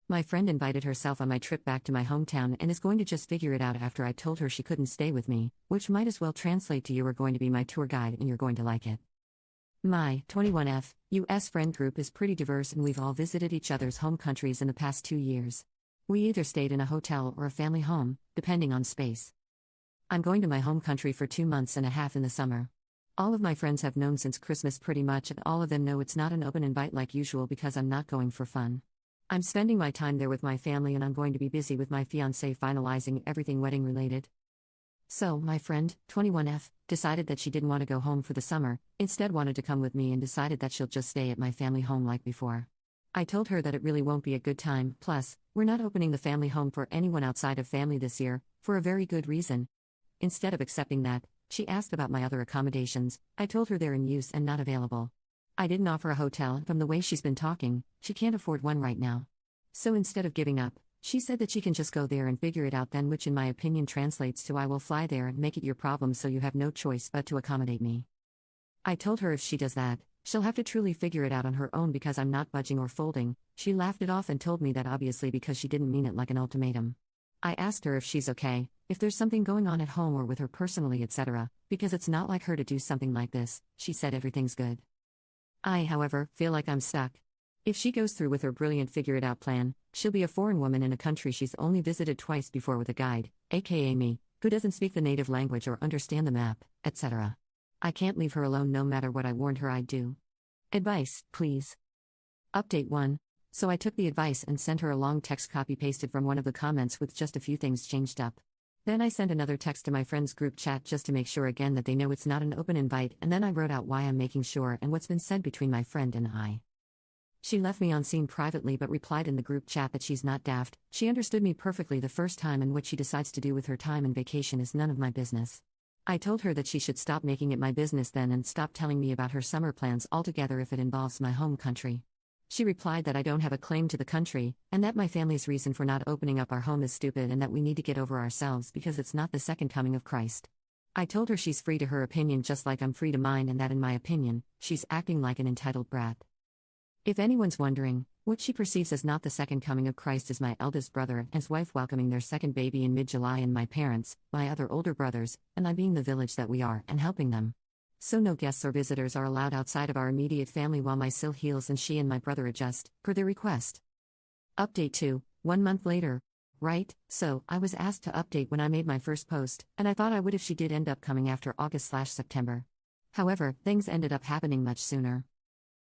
My friend invited herself on my trip back to my hometown and is going to just figure it out after I told her she couldn't stay with me, which might as well translate to you are going to be my tour guide and you're going to like it. My 21F US friend group is pretty diverse and we've all visited each other's home countries in the past 2 years. We either stayed in a hotel or a family home, depending on space. I'm going to my home country for 2 months and a half in the summer. All of my friends have known since Christmas pretty much, and all of them know it's not an open invite like usual because I'm not going for fun. I'm spending my time there with my family and I'm going to be busy with my fiancé finalizing everything wedding related. So, my friend, 21F, decided that she didn't want to go home for the summer, instead wanted to come with me and decided that she'll just stay at my family home like before. I told her that it really won't be a good time, plus, we're not opening the family home for anyone outside of family this year, for a very good reason. Instead of accepting that, she asked about my other accommodations. I told her they're in use and not available. I didn't offer a hotel, and from the way she's been talking, she can't afford one right now. So instead of giving up, she said that she can just go there and figure it out then, which in my opinion translates to I will fly there and make it your problem so you have no choice but to accommodate me. I told her if she does that, she'll have to truly figure it out on her own because I'm not budging or folding. She laughed it off and told me that obviously because she didn't mean it like an ultimatum. I asked her if she's okay, if there's something going on at home or with her personally, etc., because it's not like her to do something like this. She said everything's good. I, however, feel like I'm stuck. If she goes through with her brilliant figure-it-out plan, she'll be a foreign woman in a country she's only visited twice before with a guide, aka me, who doesn't speak the native language or understand the map, etc. I can't leave her alone no matter what I warned her I'd do. Advice, please. Update 1. So I took the advice and sent her a long text copy-pasted from one of the comments with just a few things changed up. Then I sent another text to my friends' group chat just to make sure again that they know it's not an open invite, and then I wrote out why I'm making sure and what's been said between my friend and I. She left me on scene privately but replied in the group chat that she's not daft, she understood me perfectly the first time and what she decides to do with her time and vacation is none of my business. I told her that she should stop making it my business then and stop telling me about her summer plans altogether if it involves my home country. She replied that I don't have a claim to the country, and that my family's reason for not opening up our home is stupid and that we need to get over ourselves because it's not the second coming of Christ. I told her she's free to her opinion just like I'm free to mine and that in my opinion, she's acting like an entitled brat. If anyone's wondering, what she perceives as not the second coming of Christ is my eldest brother and his wife welcoming their second baby in mid-July and my parents, my other older brothers, and I being the village that we are and helping them. So no guests or visitors are allowed outside of our immediate family while my sil heals and she and my brother adjust, per their request. Update 2, 1 month later. Right, so, I was asked to update when I made my first post, and I thought I would if she did end up coming after August/September. However, things ended up happening much sooner.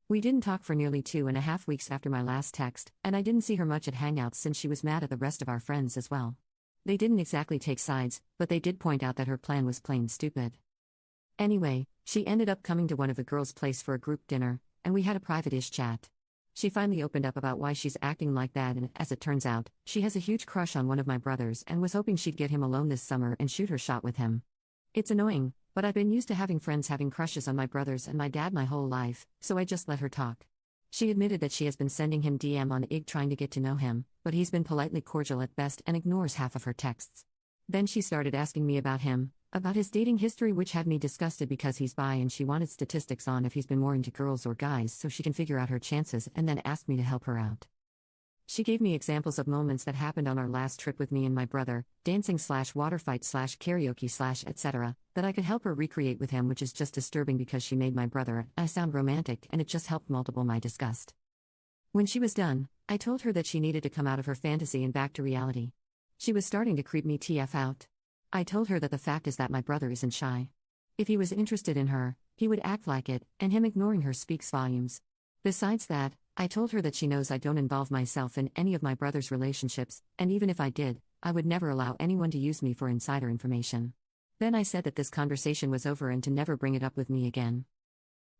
We didn't talk for nearly 2.5 weeks after my last text, and I didn't see her much at Hangouts since she was mad at the rest of our friends as well. They didn't exactly take sides, but they did point out that her plan was plain stupid. Anyway, she ended up coming to one of the girls' place for a group dinner, and we had a private-ish chat. She finally opened up about why she's acting like that and, as it turns out, she has a huge crush on one of my brothers and was hoping she'd get him alone this summer and shoot her shot with him. It's annoying, but I've been used to having friends having crushes on my brothers and my dad my whole life, so I just let her talk. She admitted that she has been sending him DM on IG trying to get to know him, but he's been politely cordial at best and ignores half of her texts. Then she started asking me about him, about his dating history, which had me disgusted because he's bi and she wanted statistics on if he's been more into girls or guys so she can figure out her chances and then asked me to help her out. She gave me examples of moments that happened on our last trip with me and my brother, dancing/water fight/karaoke/etc., that I could help her recreate with him, which is just disturbing because she made my brother, I sound romantic, and it just helped multiple my disgust. When she was done, I told her that she needed to come out of her fantasy and back to reality. She was starting to creep me TF out. I told her that the fact is that my brother isn't shy. If he was interested in her, he would act like it, and him ignoring her speaks volumes. Besides that, I told her that she knows I don't involve myself in any of my brother's relationships, and even if I did, I would never allow anyone to use me for insider information. Then I said that this conversation was over and to never bring it up with me again.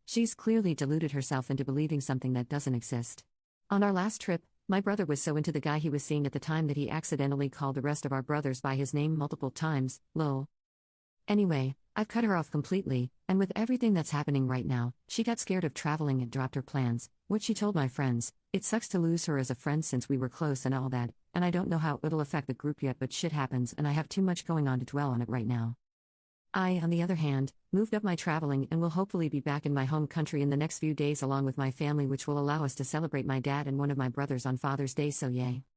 She's clearly deluded herself into believing something that doesn't exist. On our last trip, my brother was so into the guy he was seeing at the time that he accidentally called the rest of our brothers by his name multiple times, lol. Anyway, I've cut her off completely, and with everything that's happening right now, she got scared of traveling and dropped her plans, which she told my friends. It sucks to lose her as a friend since we were close and all that, and I don't know how it'll affect the group yet, but shit happens and I have too much going on to dwell on it right now. I, on the other hand, moved up my traveling and will hopefully be back in my home country in the next few days along with my family, which will allow us to celebrate my dad and one of my brothers on Father's Day, so yay.